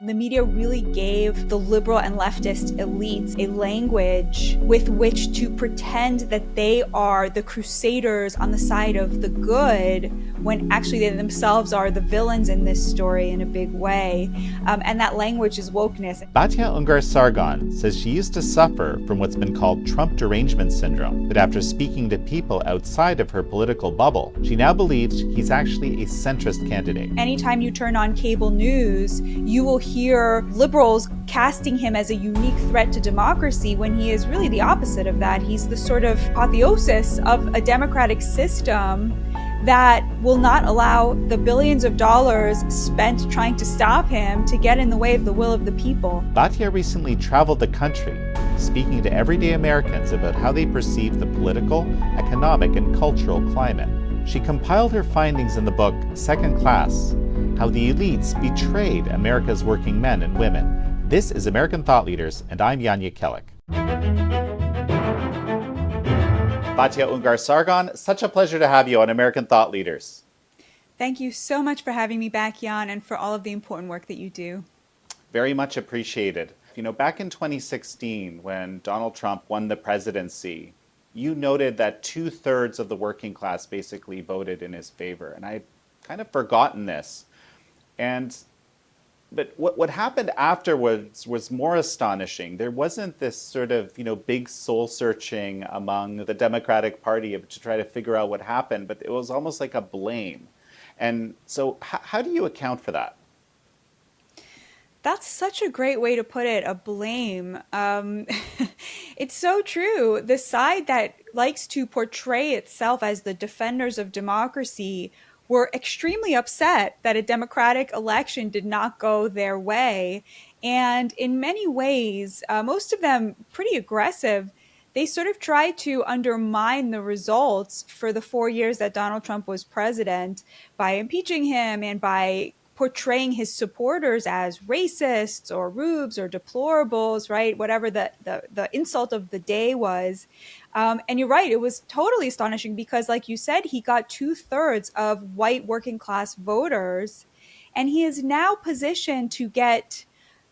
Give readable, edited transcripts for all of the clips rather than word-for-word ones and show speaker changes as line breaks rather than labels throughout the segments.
The media really gave the liberal and leftist elites a language with which to pretend that they are the crusaders on the side of the good, when actually they themselves are the villains in this story in a big way. And that language is wokeness.
Batya Ungar-Sargon says she used to suffer from what's been called Trump derangement syndrome, but after speaking to people outside of her political bubble, she now believes he's actually a centrist candidate.
Anytime you turn on cable news, you will hear liberals casting him as a unique threat to democracy when he is really the opposite of that. He's the sort of apotheosis of a democratic system that will not allow the billions of dollars spent trying to stop him to get in the way of the will of the people.
Batya recently traveled the country, speaking to everyday Americans about how they perceive the political, economic, and cultural climate. She compiled her findings in the book Second Class: How the Elites Betrayed America's Working Men and Women. This is American Thought Leaders, and I'm Yanya Kellick. Batya Ungar-Sargon, such a pleasure to have you on American Thought Leaders.
Thank you so much for having me back, Jan, and for all of the important work that you do.
Very much appreciated. You know, back in 2016, when Donald Trump won the presidency, you noted that 2/3 of the working class basically voted in his favor. And I'd kind of forgotten this. But what happened afterwards was more astonishing. There wasn't this sort of, big soul searching among the Democratic Party to try to figure out what happened, but it was almost like a blame. And so how do you account for that?
That's such a great way to put it, a blame. It's so true. The side that likes to portray itself as the defenders of democracy were extremely upset that a democratic election did not go their way. And in many ways, most of them pretty aggressive, they sort of tried to undermine the results for the 4 years that Donald Trump was president by impeaching him and by portraying his supporters as racists or rubes or deplorables, right? Whatever the insult of the day was. And you're right, it was totally astonishing because, like you said, he got 2/3 of white working class voters, and he is now positioned to get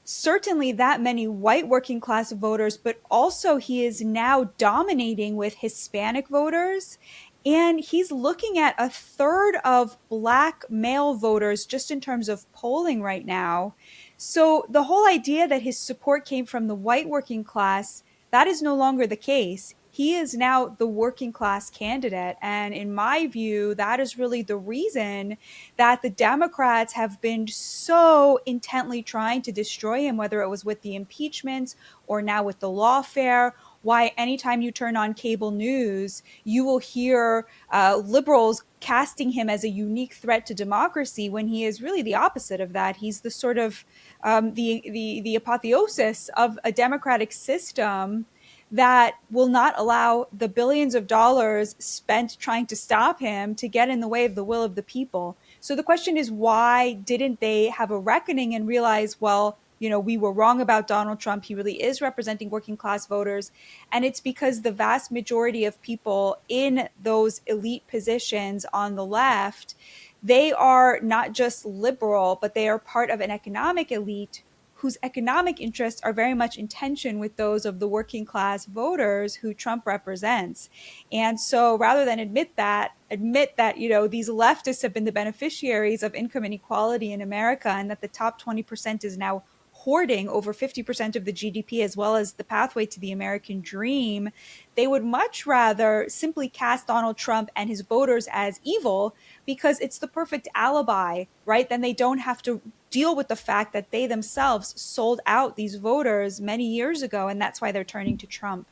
certainly that many white working class voters, but also he is now dominating with Hispanic voters. And he's looking at 1/3 of Black male voters just in terms of polling right now. So the whole idea that his support came from the white working class, that is no longer the case. He is now the working class candidate. And in my view, that is really the reason that the Democrats have been so intently trying to destroy him, whether it was with the impeachment or now with the lawfare. Why anytime you turn on cable news, you will hear liberals casting him as a unique threat to democracy when he is really the opposite of that. He's the sort of the apotheosis of a democratic system that will not allow the billions of dollars spent trying to stop him to get in the way of the will of the people. So the question is, why didn't they have a reckoning and realize, well, we were wrong about Donald Trump. He really is representing working class voters. And it's because the vast majority of people in those elite positions on the left, they are not just liberal, but they are part of an economic elite whose economic interests are very much in tension with those of the working class voters who Trump represents. And so rather than admit that, these leftists have been the beneficiaries of income inequality in America, and that the top 20% is now hoarding over 50% of the GDP, as well as the pathway to the American dream, they would much rather simply cast Donald Trump and his voters as evil because it's the perfect alibi, right? Then they don't have to deal with the fact that they themselves sold out these voters many years ago, and that's why they're turning to Trump.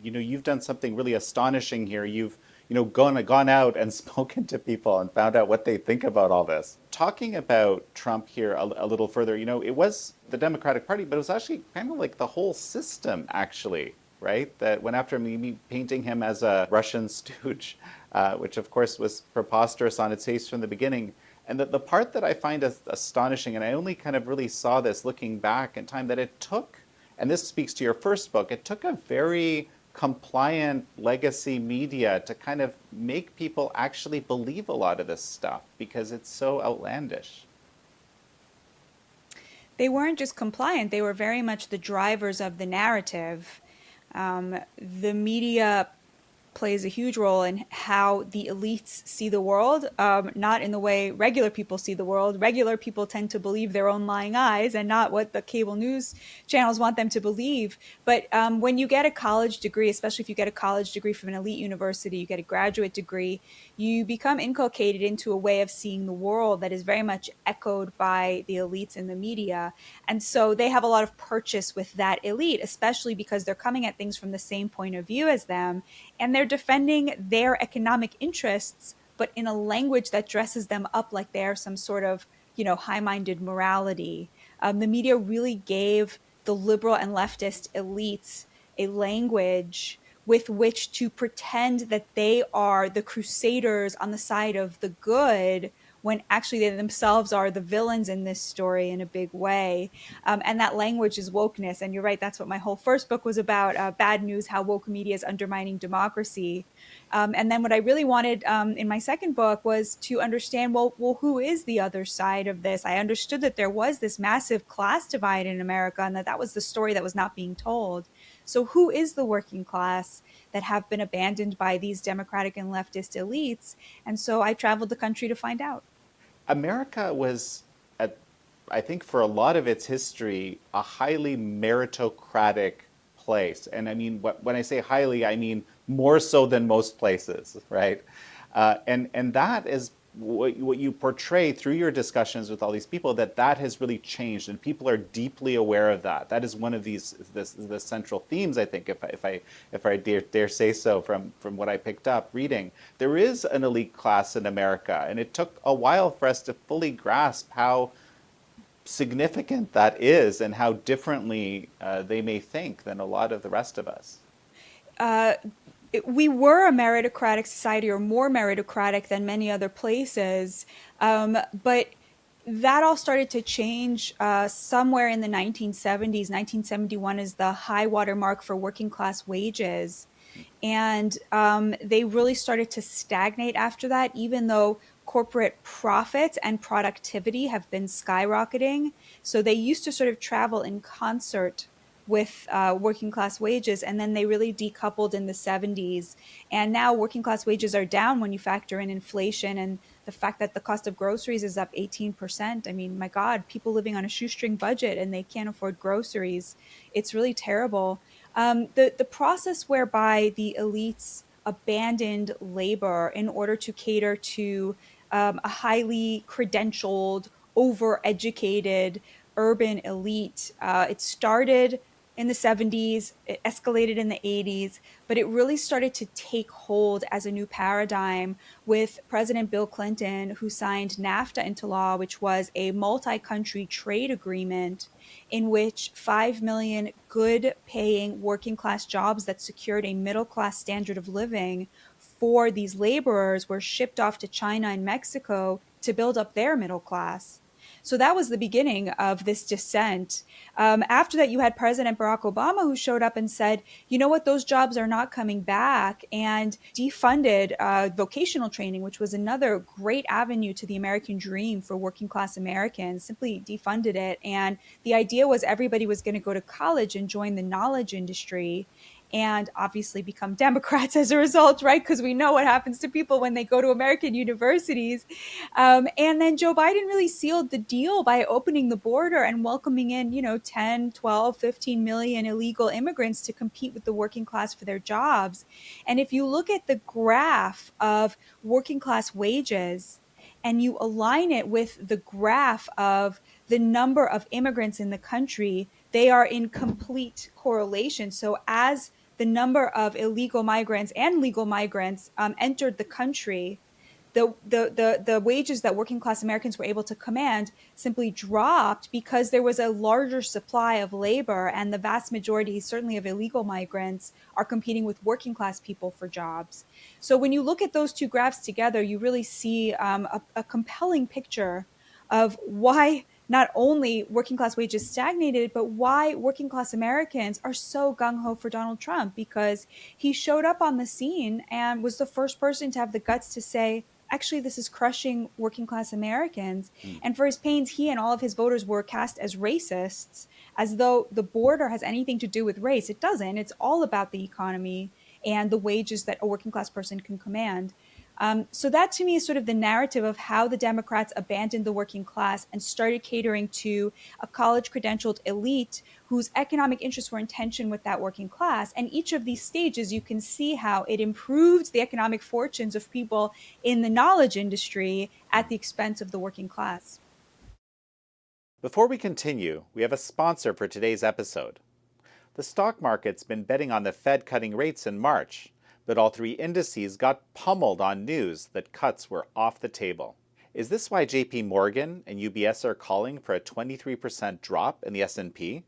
You've done something really astonishing here. You've gone out and spoken to people and found out what they think about all this. Talking about Trump here a little further, it was the Democratic Party, but it was actually kind of like the whole system, actually, right? That went after me painting him as a Russian stooge, which of course was preposterous on its face from the beginning. And the part that I find astonishing, and I only kind of really saw this looking back in time, that it took, and this speaks to your first book, it took a very compliant legacy media to kind of make people actually believe a lot of this stuff because it's so outlandish.
They weren't just compliant, they were very much the drivers of the narrative. The media plays a huge role in how the elites see the world, not in the way regular people see the world. Regular people tend to believe their own lying eyes and not what the cable news channels want them to believe. But when you get a college degree, especially if you get a college degree from an elite university, you get a graduate degree, you become inculcated into a way of seeing the world that is very much echoed by the elites in the media. And so they have a lot of purchase with that elite, especially because they're coming at things from the same point of view as them, and they're defending their economic interests, but in a language that dresses them up like they're some sort of, high-minded morality. The media really gave the liberal and leftist elites a language with which to pretend that they are the crusaders on the side of the good, when actually they themselves are the villains in this story in a big way. And that language is wokeness. And you're right, that's what my whole first book was about, Bad News, How Woke Media is Undermining Democracy. And then what I really wanted in my second book was to understand, well, who is the other side of this? I understood that there was this massive class divide in America, and that was the story that was not being told. So who is the working class that have been abandoned by these democratic and leftist elites? And so I traveled the country to find out.
America was, at, I think, for a lot of its history, a highly meritocratic place. And I mean, when I say highly, I mean more so than most places, right? And that is what you portray through your discussions with all these people, that has really changed, and people are deeply aware of that. That is one of the central themes, I think, if I dare say so, from what I picked up reading. There is an elite class in America, and it took a while for us to fully grasp how significant that is and how differently they may think than a lot of the rest of us.
Uh, we were a meritocratic society, or more meritocratic than many other places. But that all started to change somewhere in the 1970s. 1971 is the high water mark for working class wages. And they really started to stagnate after that, even though corporate profits and productivity have been skyrocketing. So they used to sort of travel in concert with working class wages, and then they really decoupled in the 70s. And now working class wages are down when you factor in inflation and the fact that the cost of groceries is up 18%. I mean, my God, people living on a shoestring budget and they can't afford groceries. It's really terrible. The process whereby the elites abandoned labor in order to cater to a highly credentialed, overeducated urban elite. It started in the 70s, it escalated in the 80s, but it really started to take hold as a new paradigm with President Bill Clinton, who signed NAFTA into law, which was a multi country trade agreement in which 5 million good paying working class jobs that secured a middle class standard of living for these laborers were shipped off to China and Mexico to build up their middle class. So that was the beginning of this descent. After that, you had President Barack Obama, who showed up and said, you know what, those jobs are not coming back, and defunded vocational training, which was another great avenue to the American dream for working class Americans, simply defunded it. And the idea was everybody was going to go to college and join the knowledge industry and obviously become Democrats as a result, right? Because we know what happens to people when they go to American universities. And then Joe Biden really sealed the deal by opening the border and welcoming in, 10, 12, 15 million illegal immigrants to compete with the working class for their jobs. And if you look at the graph of working class wages, and you align it with the graph of the number of immigrants in the country, they are in complete correlation. So as the number of illegal migrants and legal migrants entered the country, the wages that working class Americans were able to command simply dropped because there was a larger supply of labor, and the vast majority, certainly of illegal migrants, are competing with working class people for jobs. So when you look at those two graphs together, you really see a compelling picture of why not only working class wages stagnated, but why working class Americans are so gung ho for Donald Trump, because he showed up on the scene and was the first person to have the guts to say, actually this is crushing working class Americans.
Mm.
And for his pains, he and all of his voters were cast as racists, as though the border has anything to do with race. It doesn't. It's all about the economy and the wages that a working class person can command. So that to me is sort of the narrative of how the Democrats abandoned the working class and started catering to a college credentialed elite whose economic interests were in tension with that working class. And each of these stages, you can see how it improved the economic fortunes of people in the knowledge industry at the expense of the working class.
Before we continue, we have a sponsor for today's episode. The stock market's been betting on the Fed cutting rates in March, but all three indices got pummeled on news that cuts were off the table. Is this why JP Morgan and UBS are calling for a 23% drop in the S&P?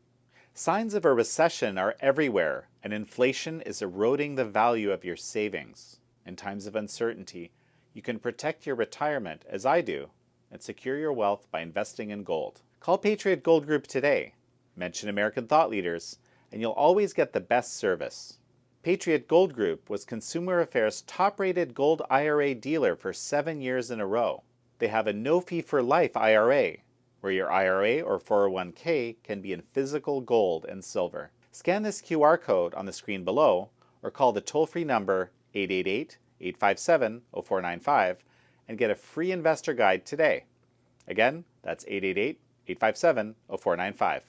Signs of a recession are everywhere, and inflation is eroding the value of your savings. In times of uncertainty, you can protect your retirement, as I do, and secure your wealth by investing in gold. Call Patriot Gold Group today. Mention American Thought Leaders, and you'll always get the best service. Patriot Gold Group was Consumer Affairs' top-rated gold IRA dealer for 7 years in a row. They have a no-fee-for-life IRA, where your IRA or 401k can be in physical gold and silver. Scan this QR code on the screen below, or call the toll-free number 888-857-0495 and get a free investor guide today. Again, that's 888-857-0495.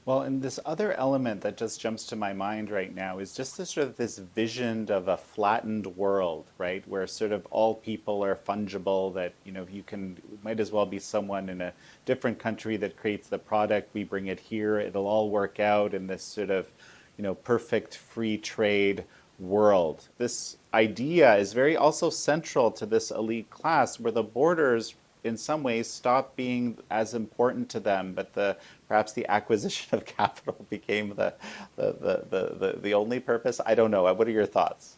Well, and this other element that just jumps to my mind right now is just this sort of this vision of a flattened world, right? Where sort of all people are fungible, that, you might as well be someone in a different country that creates the product. We bring it here. It'll all work out in this sort of, perfect free trade world. This idea is very also central to this elite class where the borders in some ways stopped being as important to them, but perhaps the acquisition of capital became the only purpose. I don't know. What are your thoughts?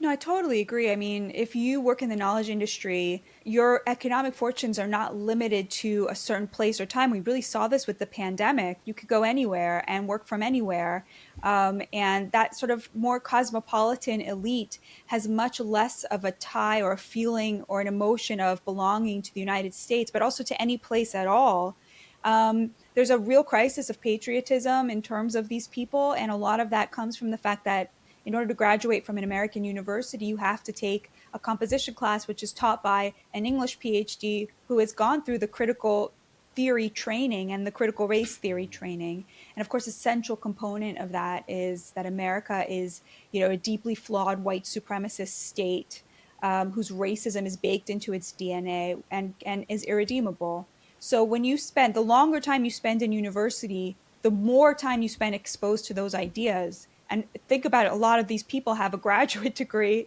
No, I totally agree. I mean, if you work in the knowledge industry, your economic fortunes are not limited to a certain place or time. We really saw this with the pandemic. You could go anywhere and work from anywhere. And that sort of more cosmopolitan elite has much less of a tie or a feeling or an emotion of belonging to the United States, but also to any place at all. There's a real crisis of patriotism in terms of these people. And a lot of that comes from the fact that in order to graduate from an American university, you have to take a composition class, which is taught by an English PhD who has gone through the critical theory training and the critical race theory training. And of course, a central component of that is that America is, a deeply flawed white supremacist state whose racism is baked into its DNA and is irredeemable. So when the longer time you spend in university, the more time you spend exposed to those ideas. And think about it, a lot of these people have a graduate degree,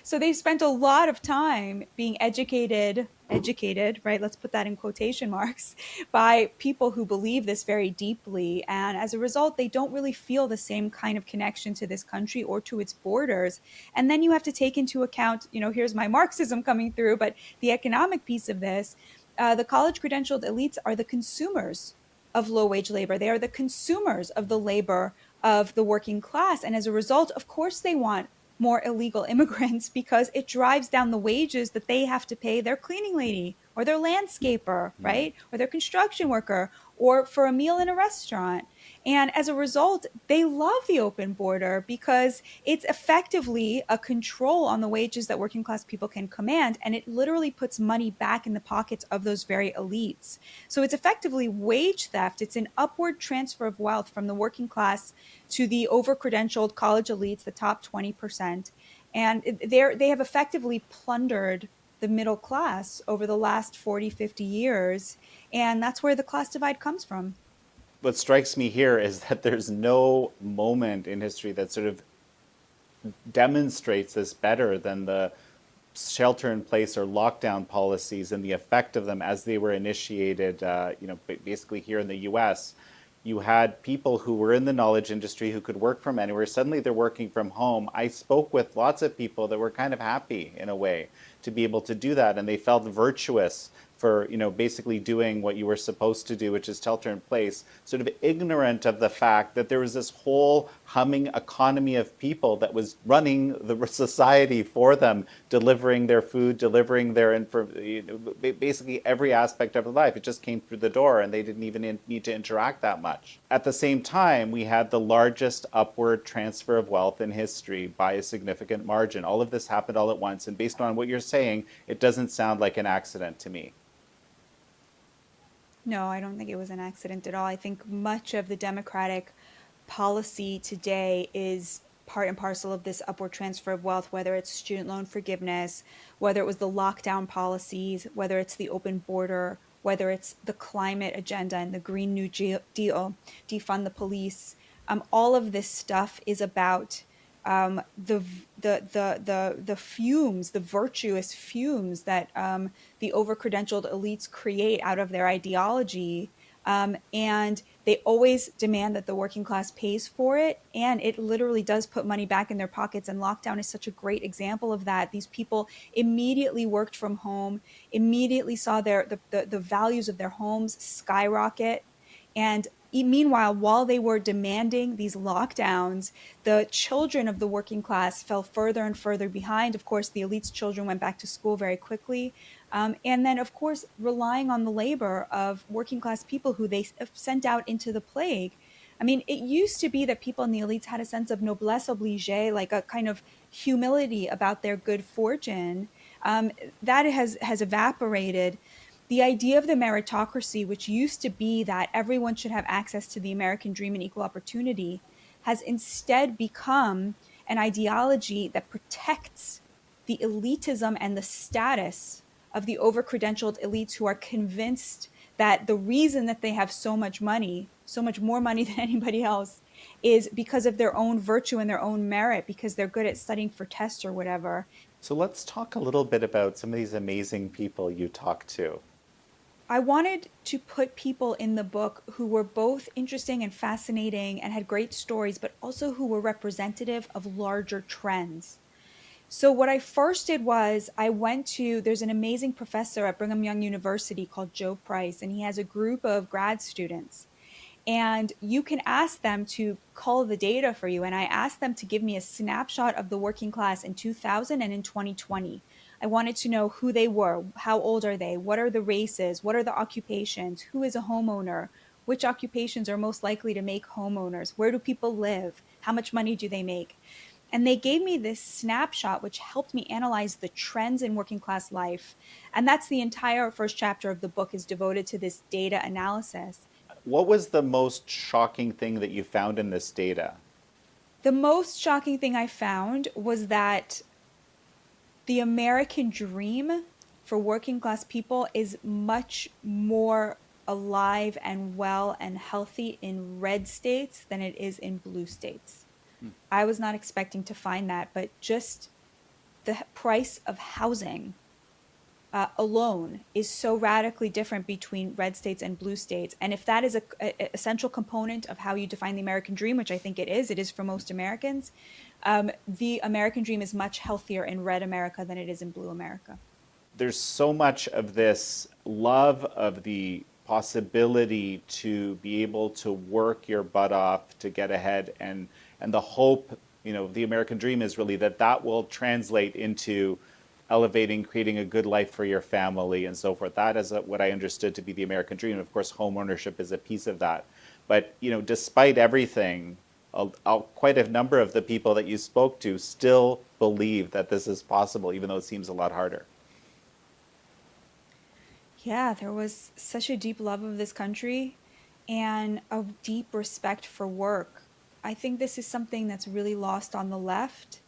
so they've spent a lot of time being educated, right? Let's put that in quotation marks, by people who believe this very deeply. And as a result, they don't really feel the same kind of connection to this country or to its borders. And then you have to take into account, here's my Marxism coming through, but the economic piece of this, the college credentialed elites are the consumers of low wage labor. They are the consumers of the labor of the working class. And as a result, of course, they want more illegal immigrants because it drives down the wages that they have to pay their cleaning lady or their landscaper, right? Or their construction worker, or for a meal in a restaurant. And as a result, they love the open border because it's effectively a control on the wages that working class people can command. And it literally puts money back in the pockets of those very elites. So it's effectively wage theft. It's an upward transfer of wealth from the working class to the over-credentialed college elites, the top 20%. And they have effectively plundered the middle class over the last 40, 50 years. And that's where the class divide comes from.
What strikes me here is that there's no moment in history that sort of demonstrates this better than the shelter in place or lockdown policies and the effect of them as they were initiated, basically here in the US. You had people who were in the knowledge industry who could work from anywhere. Suddenly they're working from home. I spoke with lots of people that were kind of happy in a way to be able to do that, and they felt virtuous for, basically doing what you were supposed to do, which is shelter in place, sort of ignorant of the fact that there was this whole humming economy of people that was running the society for them, delivering their food, delivering their basically every aspect of their life. It just came through the door and they didn't even need to interact that much. At the same time, we had the largest upward transfer of wealth in history by a significant margin. All of this happened all at once. And based on what you're saying, it doesn't sound like an accident to me.
No, I don't think it was an accident at all. I think much of the Democratic policy today is part and parcel of this upward transfer of wealth, whether it's student loan forgiveness, whether it was the lockdown policies, whether it's the open border, whether it's the climate agenda and the Green New Deal, defund the police. All of this stuff is about the fumes, the virtuous fumes that the over-credentialed elites create out of their ideology. And they always demand that the working class pays for it. And it literally does put money back in their pockets. And lockdown is such a great example of that. These people immediately worked from home, immediately saw the values of their homes skyrocket. And meanwhile, while they were demanding these lockdowns, the children of the working class fell further and further behind. Of course, the elite's children went back to school very quickly. And then, of course, relying on the labor of working class people who they sent out into the plague. I mean, it used to be that people in the elites had a sense of noblesse oblige, like a kind of humility about their good fortune. That has evaporated. The idea of the meritocracy, which used to be that everyone should have access to the American dream and equal opportunity, has instead become an ideology that protects the elitism and the status of the over-credentialed elites who are convinced that the reason that they have so much money, so much more money than anybody else, is because of their own virtue and their own merit, because they're good at studying for tests or whatever.
So let's talk a little bit about some of these amazing people you talk to.
I wanted to put people in the book who were both interesting and fascinating and had great stories, but also who were representative of larger trends. So what I first did was there's an amazing professor at Brigham Young University called Joe Price, and he has a group of grad students. And you can ask them to cull the data for you. And I asked them to give me a snapshot of the working class in 2000 and in 2020. I wanted to know who they were, how old are they, what are the races, what are the occupations, who is a homeowner, which occupations are most likely to make homeowners, where do people live, how much money do they make. And they gave me this snapshot, which helped me analyze the trends in working class life. And that's the entire first chapter of the book is devoted to this data analysis.
What was the most shocking thing that you found in this data?
The most shocking thing I found was that the American dream for working class people is much more alive and well and healthy in red states than it is in blue states. I was not expecting to find that, but just the price of housing alone is so radically different between red states and blue states. And if that is a central component of how you define the American dream, which I think it is for most Americans, the American dream is much healthier in red America than it is in blue America.
There's so much of this love of the possibility to be able to work your butt off to get ahead, and the hope, the American dream is really that will translate into elevating, creating a good life for your family and so forth. That is what I understood to be the American dream. Of course, home ownership is a piece of that. But, despite everything, quite a number of the people that you spoke to still believe that this is possible, even though it seems a lot harder.
Yeah, there was such a deep love of this country and a deep respect for work. I think this is something that's really lost on the left.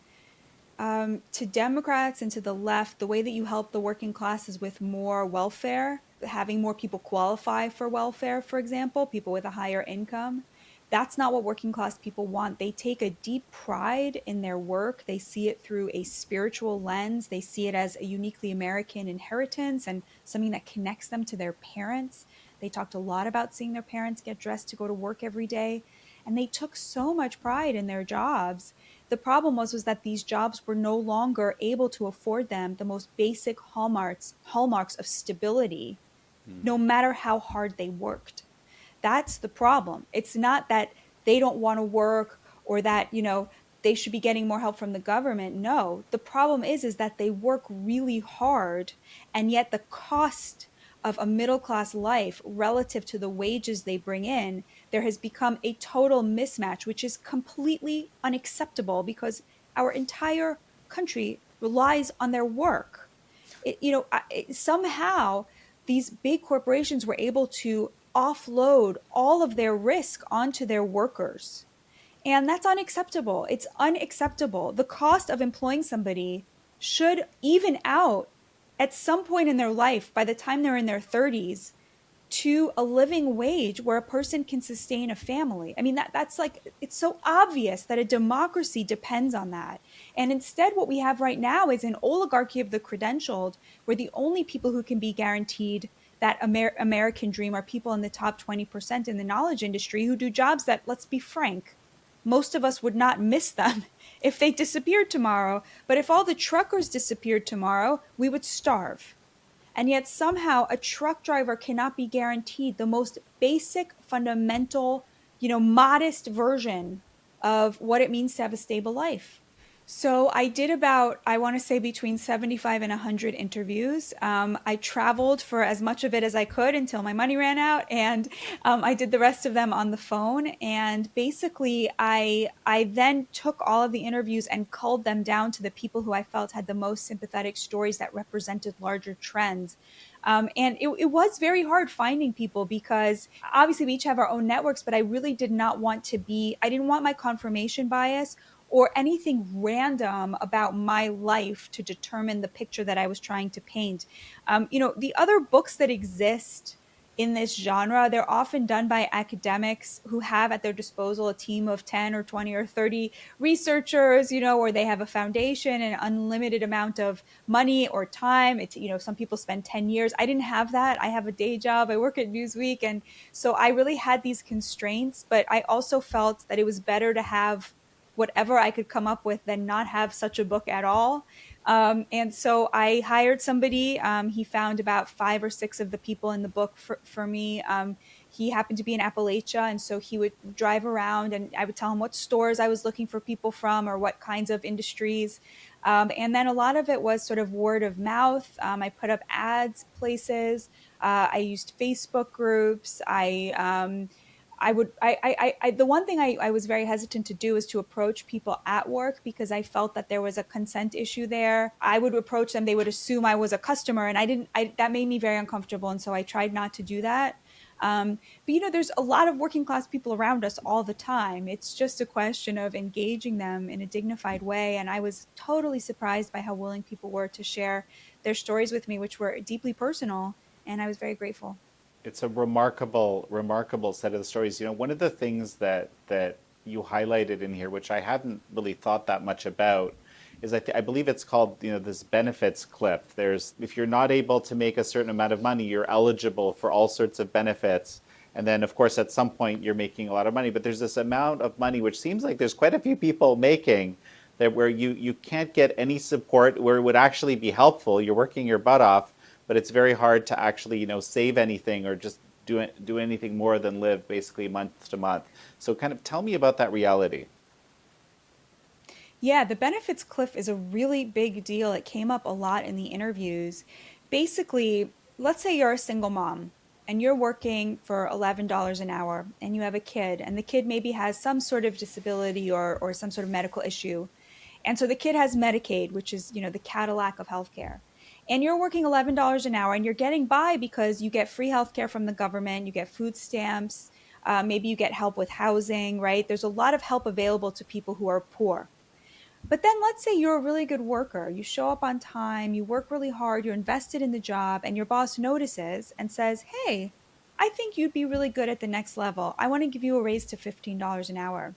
To Democrats and to the left, the way that you help the working classes with more welfare, having more people qualify for welfare, for example, people with a higher income, that's not what working class people want. They take a deep pride in their work. They see it through a spiritual lens. They see it as a uniquely American inheritance and something that connects them to their parents. They talked a lot about seeing their parents get dressed to go to work every day. And they took so much pride in their jobs The problem was that these jobs were no longer able to afford them the most basic hallmarks of stability, no matter how hard they worked. That's the problem. It's not that they don't want to work or that, they should be getting more help from the government. No, the problem is that they work really hard, and yet the cost of a middle class life relative to the wages they bring in, there has become a total mismatch, which is completely unacceptable because our entire country relies on their work. Somehow these big corporations were able to offload all of their risk onto their workers. And that's unacceptable. It's unacceptable. The cost of employing somebody should even out at some point in their life by the time they're in their 30s to a living wage where a person can sustain a family. I mean, that's like, it's so obvious that a democracy depends on that. And instead, what we have right now is an oligarchy of the credentialed, where the only people who can be guaranteed that American dream are people in the top 20% in the knowledge industry who do jobs that, let's be frank, most of us would not miss them if they disappeared tomorrow. But if all the truckers disappeared tomorrow, we would starve. And yet somehow a truck driver cannot be guaranteed the most basic, fundamental, modest version of what it means to have a stable life. So I did about, I want to say between 75 and 100 interviews. I traveled for as much of it as I could until my money ran out, and I did the rest of them on the phone. And basically, I then took all of the interviews and culled them down to the people who I felt had the most sympathetic stories that represented larger trends. And it was very hard finding people because obviously we each have our own networks, but I really did not want to be, I didn't want my confirmation bias or anything random about my life to determine the picture that I was trying to paint. The other books that exist in this genre, they're often done by academics who have at their disposal a team of 10 or 20 or 30 researchers, or they have a foundation and unlimited amount of money or time. Some people spend 10 years. I didn't have that. I have a day job. I work at Newsweek. And so I really had these constraints, but I also felt that it was better to have whatever I could come up with than not have such a book at all. And so I hired somebody. He found about 5 or 6 of the people in the book for me. He happened to be in Appalachia, and so he would drive around and I would tell him what stores I was looking for people from or what kinds of industries. And then a lot of it was sort of word of mouth. I put up ads places. I used Facebook groups. The one thing I was very hesitant to do is to approach people at work because I felt that there was a consent issue there. I would approach them, they would assume I was a customer, and that made me very uncomfortable. And so I tried not to do that. But there's a lot of working class people around us all the time. It's just a question of engaging them in a dignified way. And I was totally surprised by how willing people were to share their stories with me, which were deeply personal. And I was very grateful.
It's a remarkable set of stories. One of the things that you highlighted in here, which I hadn't really thought that much about, is I believe it's called this benefits cliff. There's, if you're not able to make a certain amount of money, you're eligible for all sorts of benefits. And then, of course, at some point, you're making a lot of money. But there's this amount of money, which seems like there's quite a few people making, that where you can't get any support, where it would actually be helpful. You're working your butt off, but it's very hard to actually, save anything or just do anything more than live basically month to month. So kind of tell me about that reality.
Yeah, the benefits cliff is a really big deal. It came up a lot in the interviews. Basically, let's say you're a single mom and you're working for $11 an hour and you have a kid, and the kid maybe has some sort of disability or some sort of medical issue. And so the kid has Medicaid, which is, the Cadillac of healthcare. And you're working $11 an hour and you're getting by because you get free healthcare from the government, you get food stamps, maybe you get help with housing, right? There's a lot of help available to people who are poor. But then let's say you're a really good worker. You show up on time, you work really hard, you're invested in the job, and your boss notices and says, "Hey, I think you'd be really good at the next level. I want to give you a raise to $15 an hour."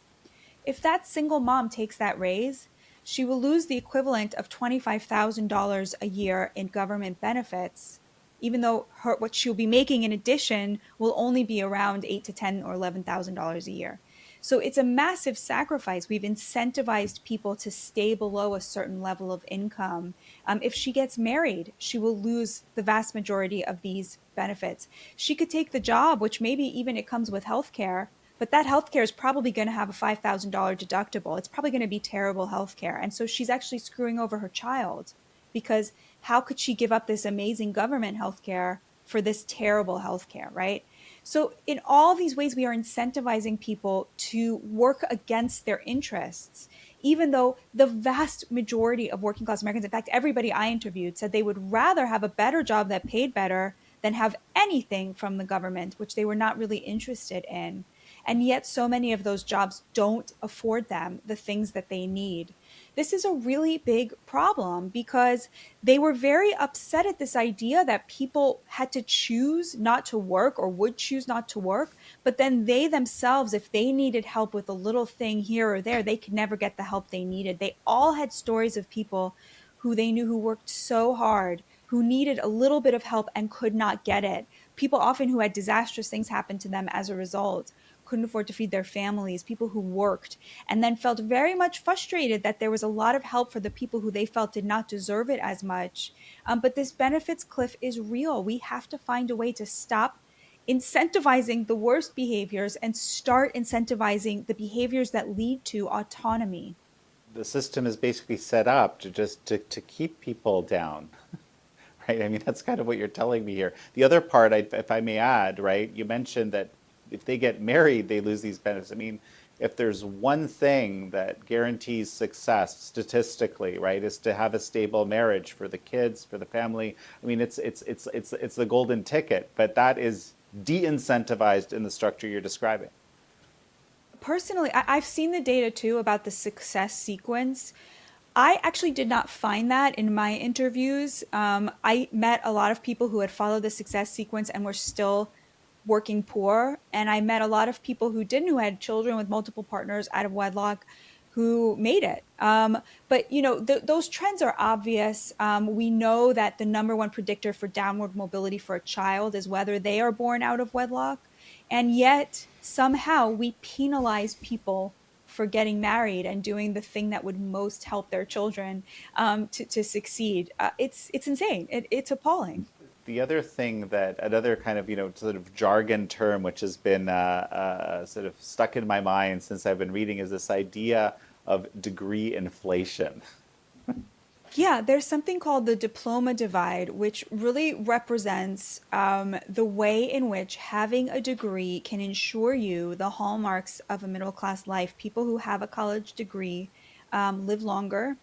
If that single mom takes that raise, she will lose the equivalent of $25,000 a year in government benefits, even though what she'll be making in addition will only be around 8 to 10 or $11,000 a year. So it's a massive sacrifice. We've incentivized people to stay below a certain level of income. If she gets married, she will lose the vast majority of these benefits. She could take the job, which maybe even it comes with healthcare, but that healthcare is probably going to have a $5,000 deductible. It's probably going to be terrible healthcare. And so she's actually screwing over her child because how could she give up this amazing government healthcare for this terrible healthcare, right? So, in all these ways, we are incentivizing people to work against their interests, even though the vast majority of working class Americans, in fact, everybody I interviewed said they would rather have a better job that paid better than have anything from the government, which they were not really interested in. And yet, so many of those jobs don't afford them the things that they need. This is a really big problem because they were very upset at this idea that people had to choose not to work or would choose not to work. But then they themselves, if they needed help with a little thing here or there, they could never get the help they needed. They all had stories of people who they knew who worked so hard, who needed a little bit of help and could not get it. People often who had disastrous things happen to them as a result, couldn't afford to feed their families, people who worked, and then felt very much frustrated that there was a lot of help for the people who they felt did not deserve it as much. But this benefits cliff is real. We have to find a way to stop incentivizing the worst behaviors and start incentivizing the behaviors that lead to autonomy.
The system is basically set up to just to keep people down, right? I mean, that's kind of what you're telling me here. The other part, if I may add, right, you mentioned that if they get married, they lose these benefits. I mean, if there's one thing that guarantees success statistically, right, is to have a stable marriage for the kids, for the family. I mean, it's the golden ticket, but that is de-incentivized in the structure you're describing.
Personally, I've seen the data too about the success sequence. I actually did not find that in my interviews. I met a lot of people who had followed the success sequence and were still working poor. And I met a lot of people who didn't, who had children with multiple partners out of wedlock who made it. But those trends are obvious. We know that the number one predictor for downward mobility for a child is whether they are born out of wedlock. And yet somehow we penalize people for getting married and doing the thing that would most help their children to succeed. It's insane. It's appalling.
The other thing that another kind of sort of jargon term which has been sort of stuck in my mind since I've been reading is this idea of degree inflation.
Yeah, there's something called the diploma divide, which really represents the way in which having a degree can ensure you the hallmarks of a middle class life. People who have a college degree live longer,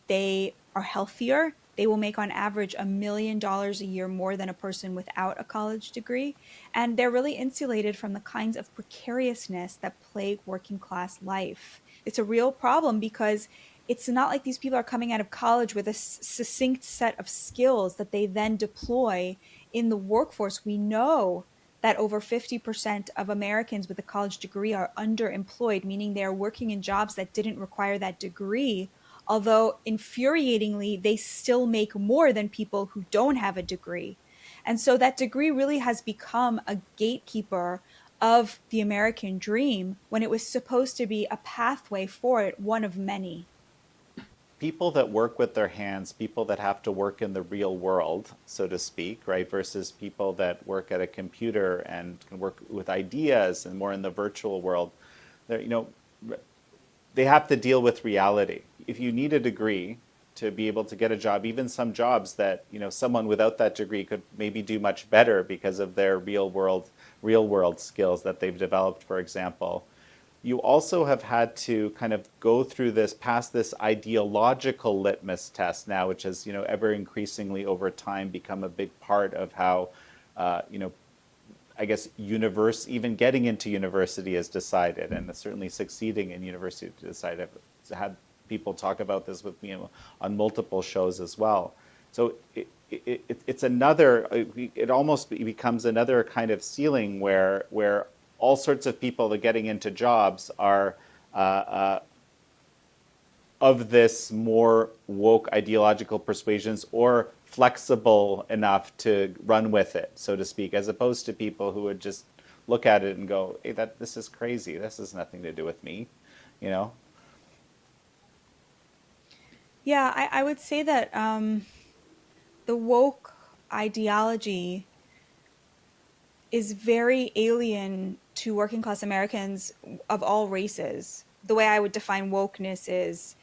they are healthier. They will make on average $1 million a year more than a person without a college degree. And they're really insulated from the kinds of precariousness that plague working class life. It's a real problem because it's not like these people are coming out of college with a succinct set of skills that they then deploy in the workforce. We know that over 50% of Americans with a college degree are underemployed, meaning they are working in jobs that didn't require that degree. Although infuriatingly, they still make more than people who don't have a degree. And so that degree really has become a gatekeeper of the American dream when it was supposed to be a pathway for it, one of many.
People that work with their hands, people that have to work in the real world, so to speak, right, versus people that work at a computer and can work with ideas and more in the virtual world, they're, they have to deal with reality. If you need a degree to be able to get a job, even some jobs that someone without that degree could maybe do much better because of their real world skills that they've developed, for example. You also have had to kind of go through this, pass this ideological litmus test now, which has ever increasingly over time become a big part of how I guess even getting into university is decided, and certainly succeeding in university is decided. I've had people talk about this with me on multiple shows as well. So it's another. It almost becomes another kind of ceiling where all sorts of people that are getting into jobs are of this more woke ideological persuasions or flexible enough to run with it, so to speak, as opposed to people who would just look at it and go, hey, this is crazy. This has nothing to do with me, you know?
Yeah, I would say that the woke ideology is very alien to working class Americans of all races. The way I would define wokeness is,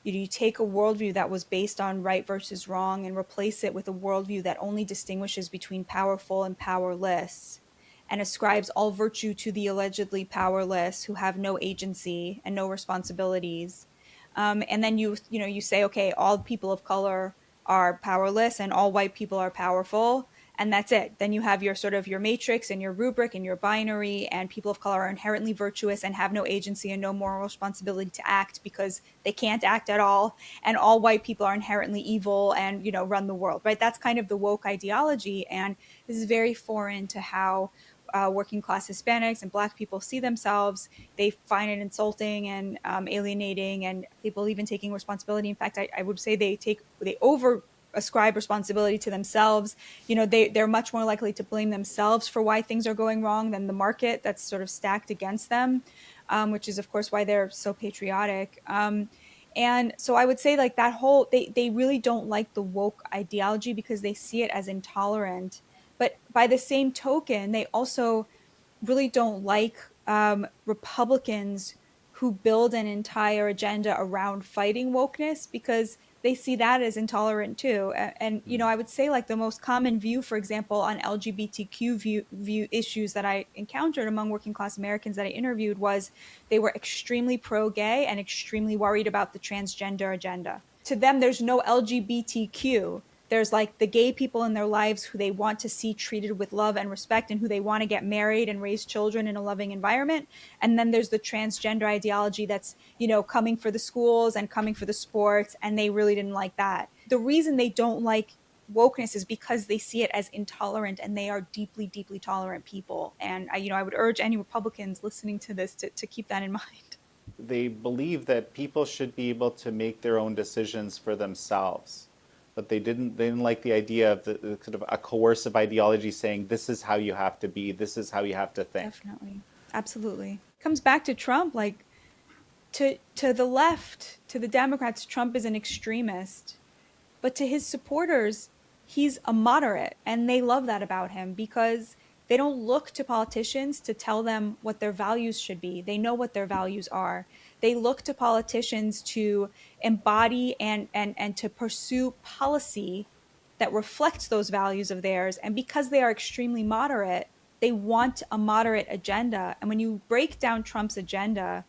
you take a worldview that was based on right versus wrong and replace it with a worldview that only distinguishes between powerful and powerless and ascribes all virtue to the allegedly powerless who have no agency and no responsibilities. And then you say, okay, all people of color are powerless and all white people are powerful, and that's it. Then you have your sort of your matrix and your rubric and your binary, and people of color are inherently virtuous and have no agency and no moral responsibility to act because they can't act at all, and all white people are inherently evil and run the world, right? That's kind of the woke ideology, and this is very foreign to how working class Hispanics and Black people see themselves. They find it insulting and alienating, and people even taking responsibility. In fact, I would say they over ascribe responsibility to themselves. They're much more likely to blame themselves for why things are going wrong than the market that's sort of stacked against them, which is of course why they're so patriotic. And so I would say like that whole they really don't like the woke ideology because they see it as intolerant. But by the same token, they also really don't like Republicans who build an entire agenda around fighting wokeness because they see that as intolerant too. And I would say like the most common view, for example, on LGBTQ view issues that I encountered among working class Americans that I interviewed was they were extremely pro-gay and extremely worried about the transgender agenda. To them, there's no LGBTQ. There's like the gay people in their lives who they want to see treated with love and respect and who they want to get married and raise children in a loving environment. And then there's the transgender ideology that's coming for the schools and coming for the sports. And they really didn't like that. The reason they don't like wokeness is because they see it as intolerant, and they are deeply, deeply tolerant people. And I would urge any Republicans listening to this to keep that in mind.
They believe that people should be able to make their own decisions for themselves. But they didn't like the idea of the sort of a coercive ideology saying this is how you have to be, this is how you have to think.
Definitely. Absolutely. Comes back to Trump, like to the left, to the Democrats, Trump is an extremist. But to his supporters, he's a moderate. And they love that about him because they don't look to politicians to tell them what their values should be. They know what their values are. They look to politicians to embody and to pursue policy that reflects those values of theirs. And because they are extremely moderate, they want a moderate agenda. And when you break down Trump's agenda,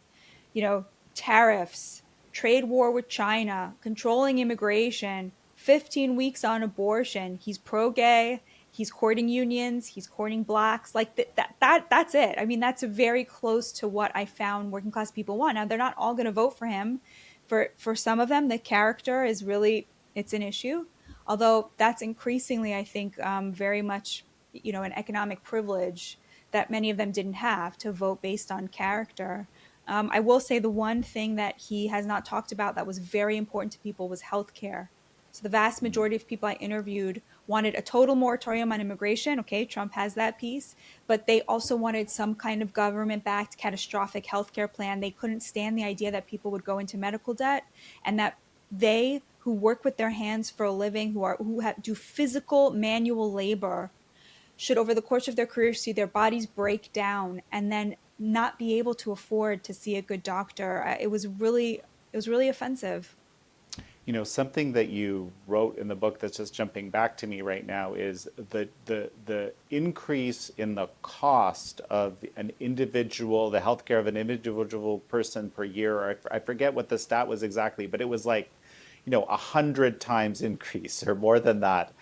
you know, tariffs, trade war with China, controlling immigration, 15 weeks on abortion. He's pro-gay. He's courting unions. He's courting blacks. Like that's it. I mean, that's very close to what I found working class people want. Now, they're not all going to vote for him. For some of them, the character is really it's an issue. Although that's increasingly, I think, very much an economic privilege that many of them didn't have to vote based on character. I will say the one thing that he has not talked about that was very important to people was healthcare. So the vast majority of people I interviewed wanted a total moratorium on immigration. Okay, Trump has that piece, but they also wanted some kind of government-backed catastrophic healthcare plan. They couldn't stand the idea that people would go into medical debt and that they who work with their hands for a living, do physical manual labor, should over the course of their career see their bodies break down and then not be able to afford to see a good doctor. It was really offensive.
Something that you wrote in the book that's just jumping back to me right now is the increase in the cost of the healthcare of an individual person per year. Or I forget what the stat was exactly, but it was like, 100 times increase or more than that.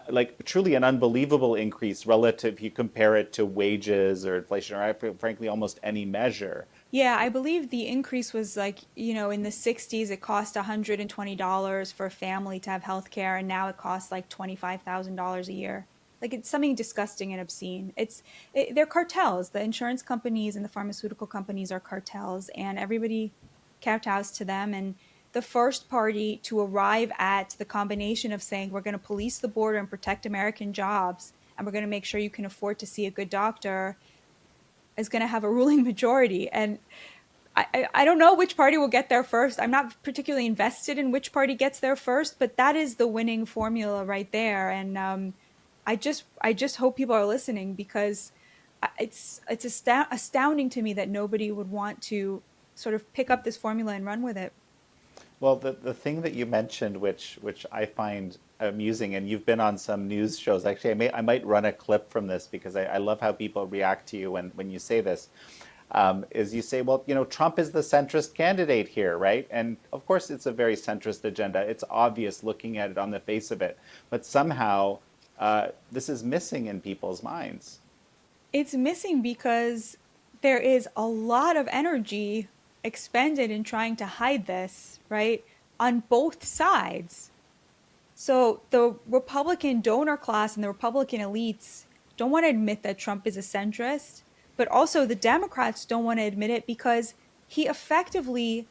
Like truly an unbelievable increase relative if you compare it to wages or inflation or frankly almost any measure.
Yeah, I believe the increase was in the 60s, it cost $120 for a family to have health care, and now it costs like $25,000 a year. Like it's something disgusting and obscene. They're cartels. The insurance companies and the pharmaceutical companies are cartels, and everybody kowtows to them. And the first party to arrive at the combination of saying we're going to police the border and protect American jobs and we're going to make sure you can afford to see a good doctor is going to have a ruling majority. And I don't know which party will get there first. I'm not particularly invested in which party gets there first, but that is the winning formula right there. And I just hope people are listening, because it's astounding to me that nobody would want to sort of pick up this formula and run with it.
Well, the thing that you mentioned, which I find amusing, and you've been on some news shows. Actually, I might run a clip from this because I love how people react to you when you say this. Is you say, well, Trump is the centrist candidate here, right? And of course, it's a very centrist agenda. It's obvious looking at it on the face of it, but somehow this is missing in people's minds.
It's missing because there is a lot of energy expended in trying to hide this, right? On both sides. So the Republican donor class and the Republican elites don't want to admit that Trump is a centrist, but also the Democrats don't want to admit it because he effectively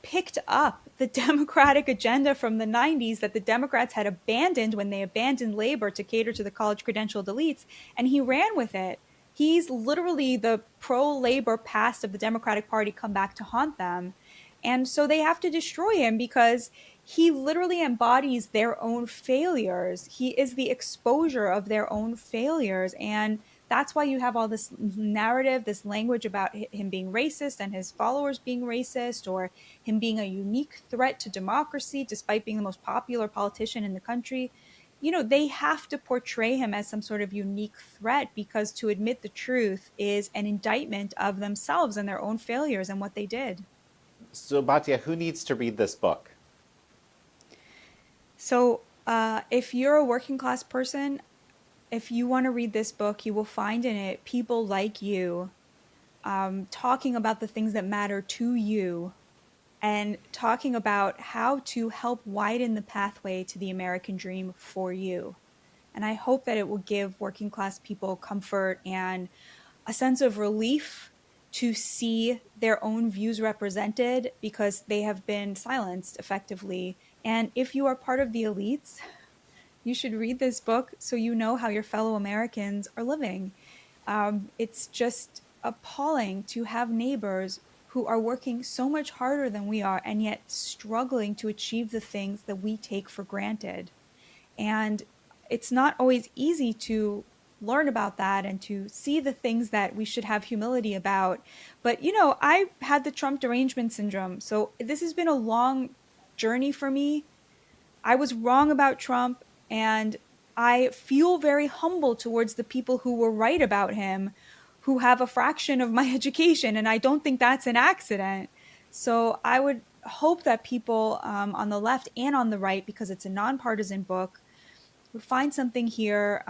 picked up the Democratic agenda from the 90s that the Democrats had abandoned when they abandoned labor to cater to the college credentialed elites, and he ran with it. He's literally the pro-labor past of the Democratic Party come back to haunt them. And so they have to destroy him because he literally embodies their own failures. He is the exposure of their own failures. And that's why you have all this narrative, this language about him being racist and his followers being racist, or him being a unique threat to democracy despite being the most popular politician in the country. They have to portray him as some sort of unique threat, because to admit the truth is an indictment of themselves and their own failures and what they did.
So, Batya, who needs to read this book?
So, if you're a working class person, if you want to read this book, you will find in it people like you, talking about the things that matter to you, and talking about how to help widen the pathway to the American dream for you. And I hope that it will give working class people comfort and a sense of relief to see their own views represented, because they have been silenced effectively. And if you are part of the elites, you should read this book so you know how your fellow Americans are living. It's just appalling to have neighbors who are working so much harder than we are and yet struggling to achieve the things that we take for granted. And it's not always easy to learn about that and to see the things that we should have humility about. But, I had the Trump derangement syndrome. So this has been a long journey for me. I was wrong about Trump, and I feel very humble towards the people who were right about him, who have a fraction of my education, and I don't think that's an accident. So I would hope that people, on the left and on the right, because it's a nonpartisan book, would find something here,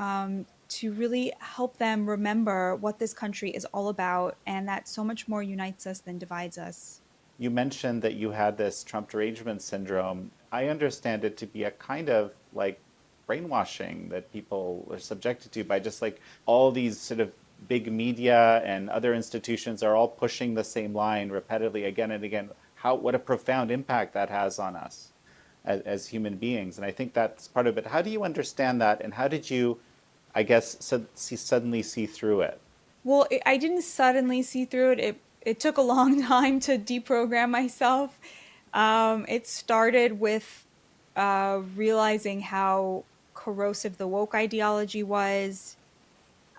to really help them remember what this country is all about, and that so much more unites us than divides us.
You mentioned that you had this Trump derangement syndrome. I understand it to be a kind of like brainwashing that people are subjected to by just like all these sort of big media and other institutions are all pushing the same line repetitively again and again. What a profound impact that has on us as human beings. And I think that's part of it. How do you understand that? And how did you, I guess, suddenly see through it?
Well, I didn't suddenly see through it. It took a long time to deprogram myself. It started with realizing how corrosive the woke ideology was.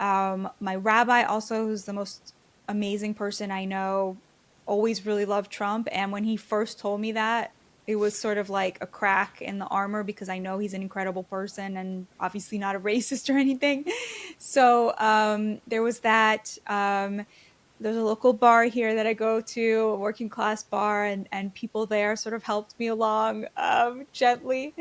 My rabbi, also, who's the most amazing person I know, always really loved Trump. And when he first told me that, it was sort of like a crack in the armor, because I know he's an incredible person and obviously not a racist or anything. So there was that. There's a local bar here that I go to, a working class bar, and people there sort of helped me along, gently.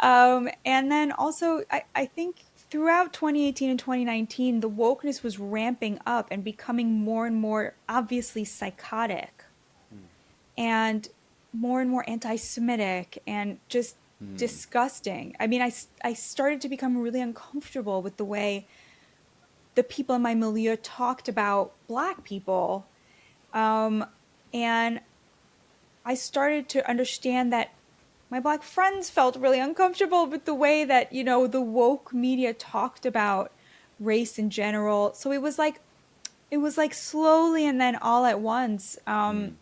And then also, I think throughout 2018 and 2019, the wokeness was ramping up and becoming more and more obviously psychotic, and more anti-Semitic, and just disgusting. I mean, I started to become really uncomfortable with the way the people in my milieu talked about Black people. Um, and I started to understand that my Black friends felt really uncomfortable with the way that, the woke media talked about race in general. So it was like slowly and then all at once.
Mm.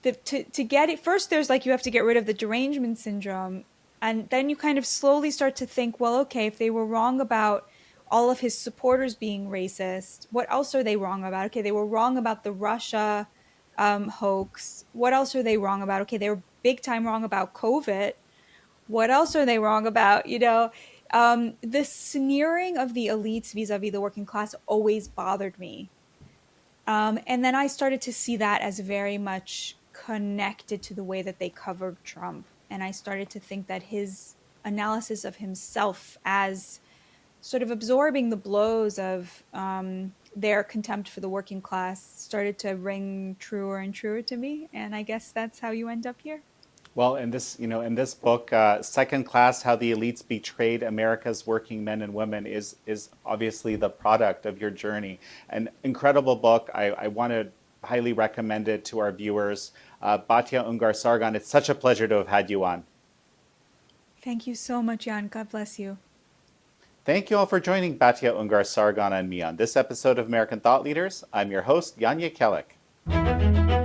To get it first, there's like you have to get rid of the derangement syndrome, and then you kind of slowly start to think, well, okay, if they were wrong about all of his supporters being racist, what else are they wrong about? Okay, they were wrong about the Russia hoax. What else are they wrong about? Okay, they were big time wrong about COVID. What else are they wrong about? The sneering of the elites vis-a-vis the working class always bothered me. And then I started to see that as very much connected to the way that they covered Trump. And I started to think that his analysis of himself as sort of absorbing the blows of their contempt for the working class started to ring truer and truer to me. And I guess that's how you end up here.
Well, in this book, Second Class: How the Elites Betrayed America's Working Men and Women is obviously the product of your journey. An incredible book. I want to highly recommend it to our viewers. Batya Ungar-Sargon, it's such a pleasure to have had you on.
Thank you so much, Jan. God bless you.
Thank you all for joining Batya Ungar-Sargon and me on this episode of American Thought Leaders. I'm your host, Jan Jekielek.